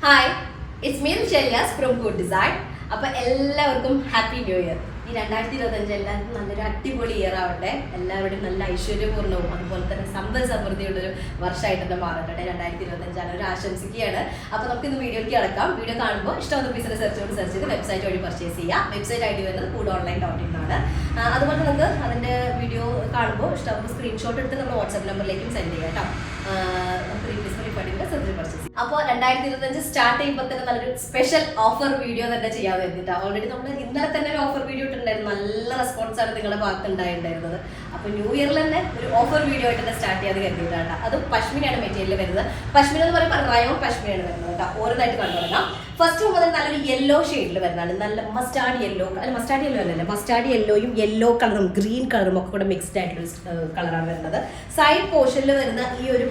Hi, it's me Shellas from Good Design. അപ്പോൾ എല്ലാവർക്കും happy new year. ഈ 2025 എല്ലാവർക്കും നല്ലൊരു അടിപൊളി ഇയർ ആവട്ടെ. എല്ലാവരുടെയും നല്ല ഐശ്വര്യപൂർണ്ണവും അതുപോലെ തന്നെ സമ്പൽ സമൃദ്ധിയുള്ളൊരു വർഷമായിട്ട് തന്നെ മാറട്ടെ. 2025 ഒരു ആശംസിക്കുകയാണ്. അപ്പോൾ നമുക്ക് ഇന്ന് വീഡിയോയ്ക്ക് കിടക്കാം. വീഡിയോ കാണുമ്പോൾ ഇഷ്ടമുള്ള പീസിനെ സെർച്ച് ചെയ്ത് വെബ്സൈറ്റ് വഴി പർച്ചേസ് ചെയ്യാം. വെബ്സൈറ്റ് ഐ ഡി വരുന്നത് foodonline.in ആണ്. അതുപോലെ നിങ്ങൾക്ക് അതിൻ്റെ വീഡിയോ കാണുമ്പോൾ ഇഷ്ടമുള്ള സ്ക്രീൻഷോട്ട് എടുത്ത് നമ്മൾ വാട്സാപ്പ് നമ്പറിലേക്കും സെൻഡ് ചെയ്യാം കേട്ടോ. അപ്പോൾ 2025 സ്റ്റാർട്ട് ചെയ്യുമ്പോൾ തന്നെ നല്ലൊരു സ്പെഷ്യൽ ഓഫർ വീഡിയോ തന്നെ ചെയ്യാൻ വേണ്ടിയിട്ടാണ്. ഓൾറെഡി നമ്മൾ ഇന്നലെ തന്നെ ഒരു ഓഫർ വീഡിയോ ഇട്ടുണ്ടായിരുന്നു. നല്ല റെസ്പോൺസാണ് നിങ്ങളുടെ ഭാഗത്ത് ഉണ്ടായിട്ടുണ്ടായിരുന്നത്. അപ്പോൾ ന്യൂ ഇയറിൽ തന്നെ ഒരു ഓഫർ വീഡിയോ ആയിട്ട് തന്നെ സ്റ്റാർട്ട് ചെയ്യാതെ കരുതിയിട്ടാണ്. അത് പശ്മിനയാണ് മെറ്റീരിയൽ വരുന്നത്. പശ്മിന എന്ന് പറയുമ്പോൾ റയോൺ പശ്മിനയാണ് വരുന്നത് കേട്ടോ. ഓരോന്നായിട്ട് കണ്ടു തുടങ്ങാം. ഫസ്റ്റ് മുതൽ നല്ലൊരു യെല്ലോ ഷെയ്ഡിൽ വരുന്നതാണ്. നല്ല മസ്റ്റാർഡ് യെല്ലോ, അല്ല മസ്റ്റാർഡ് യെല്ലോ അല്ലല്ലേ, മസ്റ്റാർഡ് യെല്ലോയും യെല്ലോ കളറും ഗ്രീൻ കളറും ഒക്കെ കൂടെ മിക്സ്ഡ് ആയിട്ടുള്ള കളറാണ് വരുന്നത്. സൈഡ് പോർഷനിൽ വരുന്ന ഈ ഒരു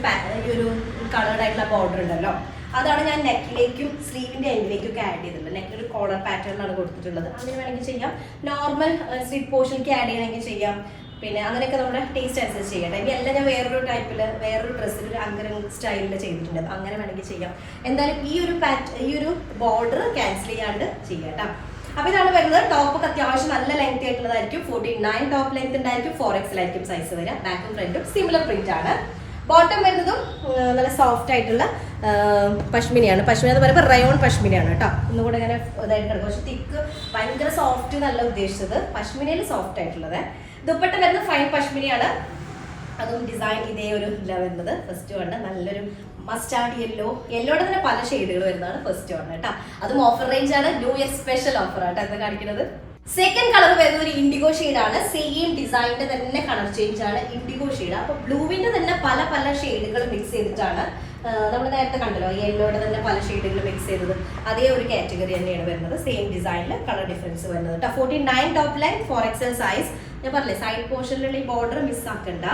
കളേർഡ് ആയിട്ടുള്ള ബോർഡർ ഉണ്ടല്ലോ, അതാണ് ഞാൻ നെക്കിലേക്കും സ്ലീവിന്റെ എൻഡിലേക്കും ഒക്കെ ആഡ് ചെയ്തിട്ടുള്ളത്. നെക്കിലൊരു കോളർ പാറ്റേണിലാണ് കൊടുത്തിട്ടുള്ളത്. അങ്ങനെ വേണമെങ്കിൽ ചെയ്യാം. നോർമൽ സ്ലീവ് പോർഷനിലേക്ക് ആഡ് ചെയ്യണമെങ്കിൽ ചെയ്യാം. പിന്നെ അങ്ങനെയൊക്കെ നമ്മുടെ ടേസ്റ്റ് അനുസരിച്ച് ചെയ്യട്ടെ. ഇനി എല്ലാം ഞാൻ വേറൊരു ടൈപ്പിൽ വേറൊരു ഡ്രസ്സിൽ ഒരു അങ്കരം സ്റ്റൈലിൽ ചെയ്തിട്ടുണ്ട്. അങ്ങനെ വേണമെങ്കിൽ ചെയ്യാം. എന്തായാലും ഈ ഒരു ബോർഡർ ക്യാൻസൽ ചെയ്യാണ്ട് ചെയ്യാം. അപ്പൊ ഇതാണ് വരുന്നത്. ടോപ്പൊക്കെ അത്യാവശ്യം നല്ല ലെങ്ത് ആയിട്ടുള്ളതായിരിക്കും. 49 ടോപ്പ് ലെങ്ത് ഉണ്ടായിരിക്കും. 4XL ആയിരിക്കും സൈസ് വരിക. ബാക്കും ഫ്രണ്ടും സിമിലർ പ്രിന്റ് ആണ്. ബോട്ടം വരുന്നതും നല്ല സോഫ്റ്റ് ആയിട്ടുള്ള പശ്മിനിയാണ്. പശ്മിന എന്ന് പറയുമ്പോൾ റയോൺ പശ്മിനിയാണ് കേട്ടോ. ഒന്നുകൂടെ ഇങ്ങനെ ഇതായിട്ട് കിടക്കും. പക്ഷെ തിക്ക് ഭയങ്കര സോഫ്റ്റ് നല്ല ഉദ്ദേശിച്ചത്. പശ്മിനയിൽ സോഫ്റ്റ് ആയിട്ടുള്ളത്. ദുപ്പട്ട വരുന്നത് ഫൈൻ പശ്മിനിയാണ്. അതും ഡിസൈൻ ഇതേ ഒരു ഇല്ല വരുന്നത്. ഫസ്റ്റ് വണ് നല്ലൊരു മസ്റ്റാർഡ് യെല്ലോയുടെ തന്നെ പല ഷെയ്ഡുകൾ വരുന്നതാണ് ഫസ്റ്റ് വണ് കേട്ടോ. അതും ഓഫർ റേഞ്ച് ആണ്. ന്യൂ ഇയർ സ്പെഷ്യൽ ഓഫർ ആട്ടോ എന്താ കാണിക്കുന്നത്. സെക്കൻഡ് കളർ വരുന്നത് ഒരു ഇൻഡിഗോ ഷെയ്ഡാണ്. സെയിം ഡിസൈനിന്റെ തന്നെ കളർ ചേഞ്ച് ആണ്. IndiGo shade. അപ്പൊ ബ്ലൂവിന്റെ തന്നെ പല ഷെയ്ഡുകൾ മിക്സ് ചെയ്തിട്ടാണ് നമ്മൾ നേരത്തെ കണ്ടല്ലോ യെല്ലോയുടെ തന്നെ പല ഷെയ്ഡുകൾ മിക്സ് ചെയ്തത്. അതേ ഒരു കാറ്റഗറി തന്നെയാണ് വരുന്നത്. സെയിം ഡിസൈനിൽ കളർ ഡിഫറൻസ് വരുന്നത് കേട്ടോ. 49 ടോപ്പ് ലൈൻ 4XL സൈസ്. ഞാൻ പറഞ്ഞില്ലേ സൈഡ് പോർഷനിലുള്ള ഈ ബോർഡർ മിസ് ആക്കണ്ട.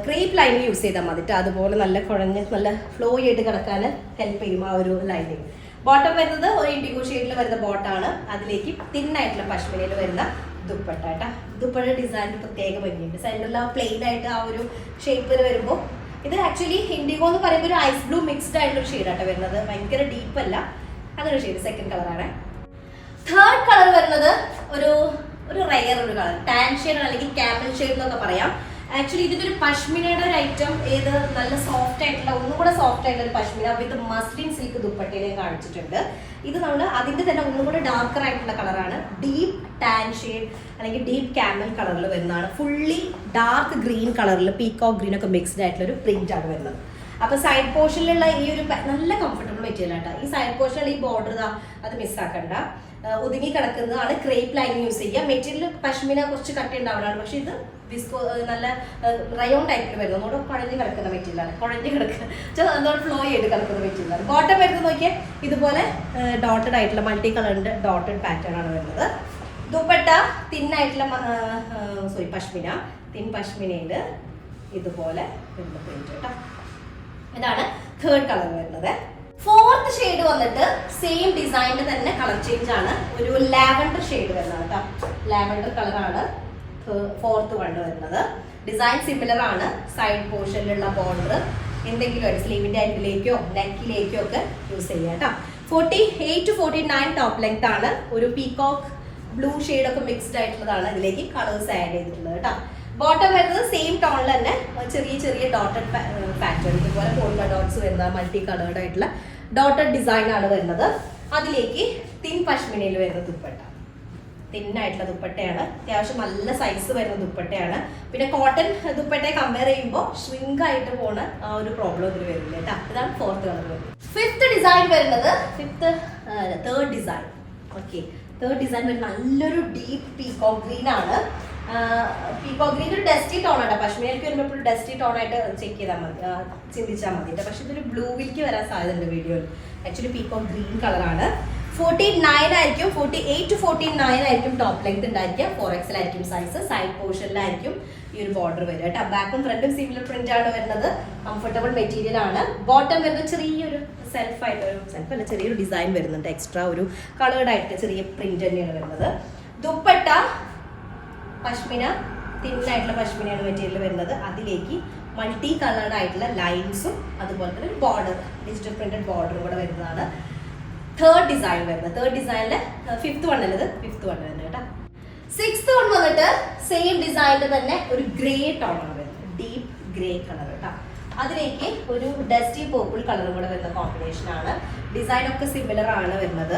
ക്രീപ്പ് ലൈൻ യൂസ് ചെയ്താൽ മതി. അതുപോലെ നല്ല കുഴഞ്ഞ് നല്ല ഫ്ലോ ചെയ്ത് കിടക്കാൻ ഹെൽപ്പ് ചെയ്യും ആ ഒരു ലൈനിങ്. ബോട്ടം വരുന്നത് ഒരു ഇൻഡിഗോ ഷെയ്ഡിൽ വരുന്ന ബോട്ടാണ്. അതിലേക്ക് തിന്നായിട്ടുള്ള പശ്മിനയിൽ വരുന്ന ദുപ്പട്ട കേട്ടോ. ദുപ്പട്ട ഡിസൈൻ പ്രത്യേക ഭംഗിയുണ്ട്. സെൻറ്ററിൽ ആ പ്ലെയിൻ ആയിട്ട് ആ ഒരു ഷേപ്പിൽ വരുമ്പോൾ ഇത് ആക്ച്വലി ഇൻഡിഗോ എന്ന് പറയുമ്പോൾ ഒരു ഐസ് ബ്ലൂ മിക്സ്ഡ് ആയിട്ടുള്ള ഒരു ഷെയ്ഡാട്ടോ വരുന്നത്. ഭയങ്കര ഡീപ്പ് അല്ല, അങ്ങനെ ഒരു ഷെയ്ഡ്. സെക്കൻഡ് കളറാണ്. തേർഡ് കളർ വരുന്നത് ഒരു റയർ ഒരു കളർ, ടാൻ ഷെയ്ഡ് അല്ലെങ്കിൽ ക്യാമൽ ഷെയ്ഡ് എന്നൊക്കെ പറയാം. ആക്ച്വലി ഇതിന്റെ ഒരു പശ്മിനയുടെ ഒരു ഐറ്റം ഏത് നല്ല സോഫ്റ്റ് ആയിട്ടുള്ള ഒന്നുകൂടെ സോഫ്റ്റ് ആയിട്ടുള്ള ഒരു പശ്മിന വിത്ത് മസ്ലിൻ സിൽക്ക് ദുപ്പട്ടയിലേക്ക് കാണിച്ചിട്ടുണ്ട്. ഇത് നമ്മൾ അതിന്റെ തന്നെ ഒന്നുകൂടെ ഡാർക്കർ ആയിട്ടുള്ള കളറാണ്. ഡീപ്പ് ടാൻ ഷെയ്ഡ് അല്ലെങ്കിൽ ഡീപ്പ് ക്യാമൽ കളറിൽ വരുന്നതാണ്. ഫുള്ളി ഡാർക്ക് ഗ്രീൻ കളറിൽ പീകോക്ക് ഗ്രീൻ ഒക്കെ മിക്സ്ഡ് ആയിട്ടുള്ള ഒരു പ്രിന്റ് ആണ് വരുന്നത്. അപ്പൊ സൈഡ് പോർഷനിലുള്ള ഈ ഒരു നല്ല കംഫർട്ടബിൾ മെറ്റീരിയൽ ആട്ടോ. ഈ സൈഡ് പോർഷനിൽ ഈ ബോർഡർ അത് മിസ്സാക്കണ്ട. ഒതുങ്ങി കിടക്കുന്നതാണ്. ക്രേപ്പ് ലൈൻ യൂസ് ചെയ്യുക. മെറ്റീരിയൽ പശ്മിന കുറച്ച് കട്ടി ഉണ്ടാവുന്നതാണ്. പക്ഷെ ഇത് നല്ല റയോൺ ടൈപ്പിൽ വരുന്നത്. ഒന്നുകൂടെ കുഴഞ്ഞ് കിടക്കുന്ന മെറ്റീരിയലാണ്. കുഴഞ്ഞ് കിടക്കുക എന്താണ് ഫ്ലോ ചെയ്ത് കിടക്കുന്ന മെറ്റീരിയലാണ്. ബോട്ടം വരുന്നത് നോക്കിയാൽ ഇതുപോലെ ഡോട്ടഡ് ആയിട്ടുള്ള മൾട്ടി കളറിന്റെ ഡോട്ടഡ് പാറ്റേൺ ആണ് വരുന്നത്. ദുപ്പട്ട തിന്നായിട്ടുള്ള പശ്മിന, തിൻ പശ്മിനയിൽ ഇതുപോലെ വരുന്ന പ്രിന്റ് കേട്ടോ. ഇതാണ് തേർഡ് കളർ വരുന്നത്. ഫോർത്ത് ഷെയ്ഡ് വന്നിട്ട് സെയിം ഡിസൈനിന്റെ തന്നെ കളർ ചേഞ്ച് ആണ്. ഒരു ലാവൻഡർ ഷെയ്ഡ് വരുന്നത് കേട്ടോ. ലാവൻഡർ കളറാണ് ഫോർത്ത് വണ്ട് വരുന്നത്. ഡിസൈൻ സിമിലർ ആണ്. സൈഡ് പോർഷനിലുള്ള ബോർഡർ എന്തെങ്കിലും സ്ലീവിന്റെ എൻഡിലേക്കോ നെക്കിലേക്കോ ഒക്കെ യൂസ് ചെയ്യാം കേട്ടോ. 48 to 49 ടോപ്പ് ലെങ്ത് ആണ്. ഒരു പീകോക്ക് ബ്ലൂ ഷെയ്ഡൊക്കെ മിക്സ്ഡ് ആയിട്ടുള്ളതാണ്. ഇതിലേക്ക് കളേഴ്സ് ആഡ് ചെയ്തിട്ടുള്ളത് കേട്ടോ. ബോട്ടം വരുന്നത് സെയിം ടോണിൽ തന്നെ ചെറിയ ഡോട്ടഡ് പാറ്റേൺ, ഇതുപോലെ പോൾക്ക ഡോട്ട്സ് വരുന്ന മൾട്ടി കളേർഡ് ആയിട്ടുള്ള ഡോട്ടഡ് ഡിസൈൻ ആണ് വരുന്നത്. അതിലേക്ക് തിൻ പശ്മിനയിൽ വരുന്ന ദുപ്പട്ട, തിന്നായിട്ടുള്ള ദുപ്പട്ടയാണ്. അത്യാവശ്യം നല്ല സൈസ് വരുന്ന ദുപ്പട്ടയാണ്. പിന്നെ കോട്ടൺ ദുപ്പട്ടയെ കമ്പയർ ചെയ്യുമ്പോൾ ഷ്രിങ്ക് ആയിട്ട് പോണ ആ ഒരു പ്രോബ്ലം ഇതിൽ വരില്ല കേട്ടോ. ഇതാണ് ഫോർത്ത് കളർ വരുന്നത്. ഫിഫ്ത്ത് ഡിസൈൻ വരുന്നത് third design. Okay, third design വരുന്നത് നല്ലൊരു ഡീപ്പ് പീകോക്ക് ഗ്രീൻ ആണ്. പീകോക്ക് ഗ്രീൻ ഒരു ഡസ്റ്റി ടോൺ ആണ്. പശ്മിനയിലേക്ക് വരുമ്പോൾ ഒരു ഡസ്റ്റി ടോൺ ആയിട്ട് ചെക്ക് ചെയ്താൽ മതി, ചിന്തിച്ചാൽ മതി. പക്ഷെ ഇതൊരു ബ്ലൂവിലേക്ക് വരാൻ സാധ്യതയുണ്ട് വീഡിയോയിൽ. ആക്ച്വലി പീകോക്ക് ഗ്രീൻ കളറാണ്. 49 ആയിരിക്കും. 48 to 49 ആയിരിക്കും ടോപ്പ് ലെങ്ത് ഉണ്ടായിരിക്കുക. 4XL ആയിരിക്കും സൈസ്. സൈഡ് പോർഷനിലായിരിക്കും ഈ ഒരു ബോർഡർ വരിക കേട്ടോ. ബാക്കും ഫ്രണ്ടും സിമിലർ പ്രിന്റ് ആണ് വരുന്നത്. കംഫർട്ടബിൾ മെറ്റീരിയൽ ആണ്. ബോട്ടം വരുന്നത് ചെറിയൊരു ചെറിയൊരു ഡിസൈൻ വരുന്നുണ്ട്. എക്സ്ട്രാ ഒരു കളേർഡ് ആയിട്ട് ചെറിയ പ്രിന്റ് തന്നെയാണ് വരുന്നത്. ദുപ്പട്ട പശ്മിന തിന്നായിട്ടുള്ള പശ്മിനയാണ് മെറ്റീരിയൽ വരുന്നത്. അതിലേക്ക് മൾട്ടി കളേർഡ് ആയിട്ടുള്ള ലൈൻസും അതുപോലെ തന്നെ ഒരു ബോർഡർ, ഡിജിറ്റൽ പ്രിന്റഡ് ബോർഡറും കൂടെ വരുന്നതാണ് തേർഡ് ഡിസൈൻ വരുന്നത്. തേർഡ് ഡിസൈനിലെ ഫിഫ്ത്ത് വൺ അല്ലത്, ഫിഫ്ത്ത് വൺ വരുന്നത് കേട്ടോ. സിക്സ്ത് വൺ വന്നിട്ട് സെയിം ഡിസൈനിൽ തന്നെ ഒരു ഗ്രേ ടോണാണ് വരുന്നത്, ഡീപ്പ് ഗ്രേ കളർ കേട്ടോ. അതിലേക്ക് ഒരു ഡസ്റ്റി പർപ്പിൾ കളറും കൂടെ വരുന്ന കോമ്പിനേഷൻ ആണ്. ഡിസൈൻ ഒക്കെ സിമിലർ ആണ് വരുന്നത്.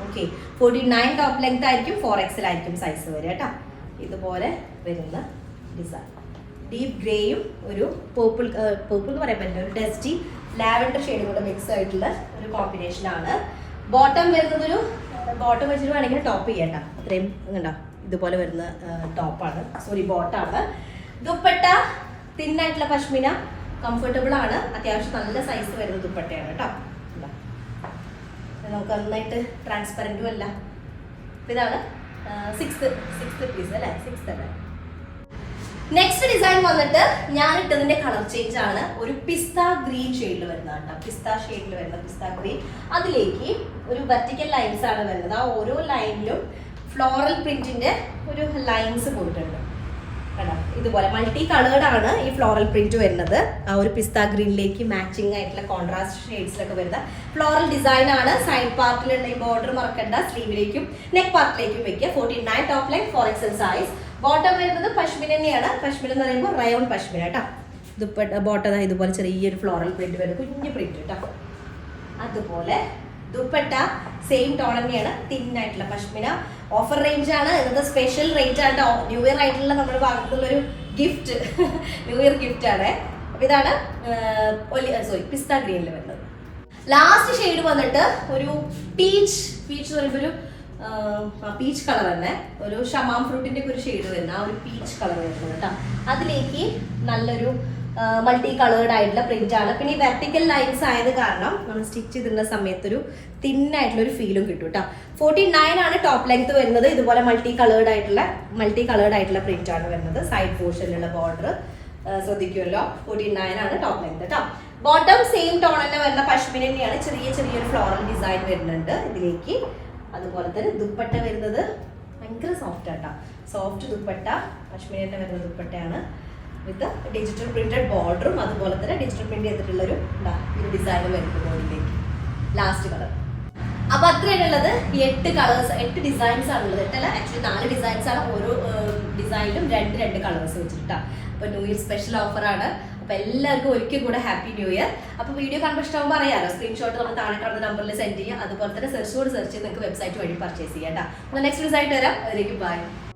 ഓക്കെ, 49 ടോപ്പ് ലെങ്ത് ആയിരിക്കും, 4XL ആയിരിക്കും സൈസ് വരിക കേട്ടോ. ഇതുപോലെ വരുന്ന ഡിസൈൻ ഡീപ്പ് ഗ്രേയും ഒരു പർപ്പിൾ എന്ന് പറയാൻ പറ്റില്ല, ഒരു ഡസ്റ്റി ലാവൻഡർ ഷെയ്ഡും കൂടെ മിക്സ് ആയിട്ടുള്ള ഒരു കോമ്പിനേഷൻ ആണ്. ബോട്ടം വരുന്നത് ഒരു ബോട്ടം വെച്ചിട്ട് വേണമെങ്കിൽ ടോപ്പ് ചെയ്യട്ടോ. അത്രയും കണ്ടോ, ഇതുപോലെ വരുന്ന ടോപ്പാണ്, സോറി ബോട്ടാണ്. ദുപ്പട്ട തിന്നായിട്ടുള്ള പശ്മിന, കംഫർട്ടബിൾ ആണ്, അത്യാവശ്യം നല്ല സൈസ് വരുന്ന ദുപ്പട്ടയാണ് കേട്ടോ. നമുക്ക് നന്നായിട്ട് ട്രാൻസ്പെറൻറ്റും അല്ല. ഇതാണ് സിക്സ്ത് പീസ് അല്ലേ, സിക്സ്ത് അല്ലേ. നെക്സ്റ്റ് ഡിസൈൻ വന്നിട്ട് ഞാൻ ഇട്ടതിന്റെ കളർ ചേഞ്ച് ആണ്. ഒരു പിസ്ത ഗ്രീൻ ഷെയ്ഡിൽ വരുന്നതാണ് കേട്ടോ, പിസ്ത ഷെയ്ഡിൽ വരുന്ന പിസ്ത ഗ്രീൻ. അതിലേക്ക് ഒരു വെർട്ടിക്കൽ ലൈൻസ് ആണ് വരുന്നത്. ആ ഓരോ ലൈനിലും ഫ്ലോറൽ പ്രിന്റിന്റെ ഒരു ലൈൻസ് പോയിട്ടുണ്ട് കേട്ടോ. ഇതുപോലെ മൾട്ടി കളേർഡ് ആണ് ഈ ഫ്ലോറൽ പ്രിന്റ് വരുന്നത്. ആ ഒരു പിസ്ത ഗ്രീനിലേക്ക് മാച്ചിങ് ആയിട്ടുള്ള കോൺട്രാസ്റ്റ് ഷെയ്ഡ്സിലൊക്കെ വരുന്ന ഫ്ലോറൽ ഡിസൈൻ ആണ്. സൈഡ് പാർട്ടിലുള്ള ഈ ബോർഡർ മറക്കണ്ട, സ്ലീവിലേക്കും നെക്ക് പാർട്ടിലേക്കും വെക്കുക. 49 top line, 4XL size. Bottom വരുന്നത് പശ്മിന തന്നെയാണ്. പശ്മിന എന്ന് പറയുമ്പോൾ റയോൺ പശ്മിന കേട്ടോ. ദുപ്പട്ട ബോട്ടം ഇതുപോലെ ചെറിയൊരു ഫ്ലോറൽ പ്രിന്റ് വരുന്നത്, കുഞ്ഞു പ്രിന്റ് കേട്ടോ. അതുപോലെ ദുപ്പട്ട സെയിം ടോൺ തന്നെയാണ്, തിന്നായിട്ടുള്ള പശ്മിന. ഓഫർ റേഞ്ച് ആണ്, ഇന്നത്തെ സ്പെഷ്യൽ റേറ്റ് ആണ്. ന്യൂ ഇയർ ആയിട്ടുള്ള നമ്മുടെ ഭാഗത്തുള്ളൊരു ഗിഫ്റ്റ്, ന്യൂ ഇയർ ഗിഫ്റ്റ് ആണ്. അപ്പൊ ഇതാണ് പിസ്ത ഗ്രീനിൽ വരുന്നത്. ലാസ്റ്റ് ഷെയ്ഡ് വന്നിട്ട് ഒരു പീച്ച് എന്ന് പറയുമ്പോൾ ഒരു പീച്ച് കളർ തന്നെ, ഒരു ഷമാം ഫ്രൂട്ടിന്റെ ഒക്കെ ഒരു ഷെയ്ഡ് വരുന്ന ആ ഒരു പീച്ച് കളർ വരുന്നത് കേട്ടോ. അതിലേക്ക് നല്ലൊരു മൾട്ടി കളേർഡ് ആയിട്ടുള്ള പ്രിന്റ് ആണ്. പിന്നെ ഈ വെർട്ടിക്കൽ ലൈൻസ് ആയത് കാരണം നമ്മൾ സ്റ്റിച്ച് ചെയ്തിരുന്ന സമയത്ത് ഒരു തിന്നായിട്ടുള്ള ഒരു ഫീലും കിട്ടും കേട്ടോ. 49 ആണ് ടോപ്പ് ലെങ്ത് വരുന്നത്. ഇതുപോലെ മൾട്ടി കളേർഡ് ആയിട്ടുള്ള പ്രിന്റ് ആണ് വരുന്നത്. Side പോർഷനിലുള്ള border ശ്രദ്ധിക്കുമല്ലോ. 49 ആണ് ടോപ്പ് ലെങ്ത് കേട്ടോ. ബോട്ടം സെയിം ടോൺ തന്നെ വരുന്ന പശ്മിന തന്നെയാണ്. ചെറിയൊരു ഫ്ലോറൽ ഡിസൈൻ വരുന്നുണ്ട് ഇതിലേക്ക്. അതുപോലെ തന്നെ ദുപ്പട്ട വരുന്നത് ഭയങ്കര സോഫ്റ്റ് ആട്ടോ, സോഫ്റ്റ് ദുപ്പട്ട, പശ്മിന തന്നെ വരുന്ന ദുപ്പട്ടയാണ് വിത്ത് ഡിജിറ്റൽ പ്രിന്റഡ് ബോർഡറും അതുപോലെ തന്നെ ഡിജിറ്റൽ പ്രിന്റ് ചെയ്തിട്ടുള്ള ഒരു ഡിസൈനും വരുന്നത് ബോഡിയിലേക്ക്. Last colour. അപ്പൊ അത്രയാണുള്ളത്. 8 കളേഴ്സ്, 8 ഡിസൈൻസ് ആണുള്ളത്. 8 അല്ല, ആക്ച്വലി 4 ഡിസൈൻസ് ആണ്. ഓരോ ഡിസൈനിലും 2 കളേഴ്സ് വെച്ചിട്ടാ. അപ്പൊ ന്യൂ ഇയർ സ്പെഷ്യൽ ഓഫർ ആണ്. അപ്പൊ എല്ലാവർക്കും ഒരിക്കൽ കൂടെ ഹാപ്പി ന്യൂ ഇയർ. അപ്പൊ വീഡിയോ കണ്ടപ്പോൾ ഇഷ്ടമാകുമ്പോൾ അറിയാലോ, സ്ക്രീൻഷോട്ട് നമ്മൾ താഴെ കാണുന്ന നമ്പറിൽ സെൻഡ് ചെയ്യുക. അതുപോലെ തന്നെ സെർച്ച് ചെയ്ത് നിങ്ങൾക്ക് വെബ്സൈറ്റ് വഴി പർച്ചേസ് ചെയ്യാം കേട്ടോ. നെക്സ്റ്റ് ഡിസൈൻ വരാം. അതിലേക്ക് ബൈ.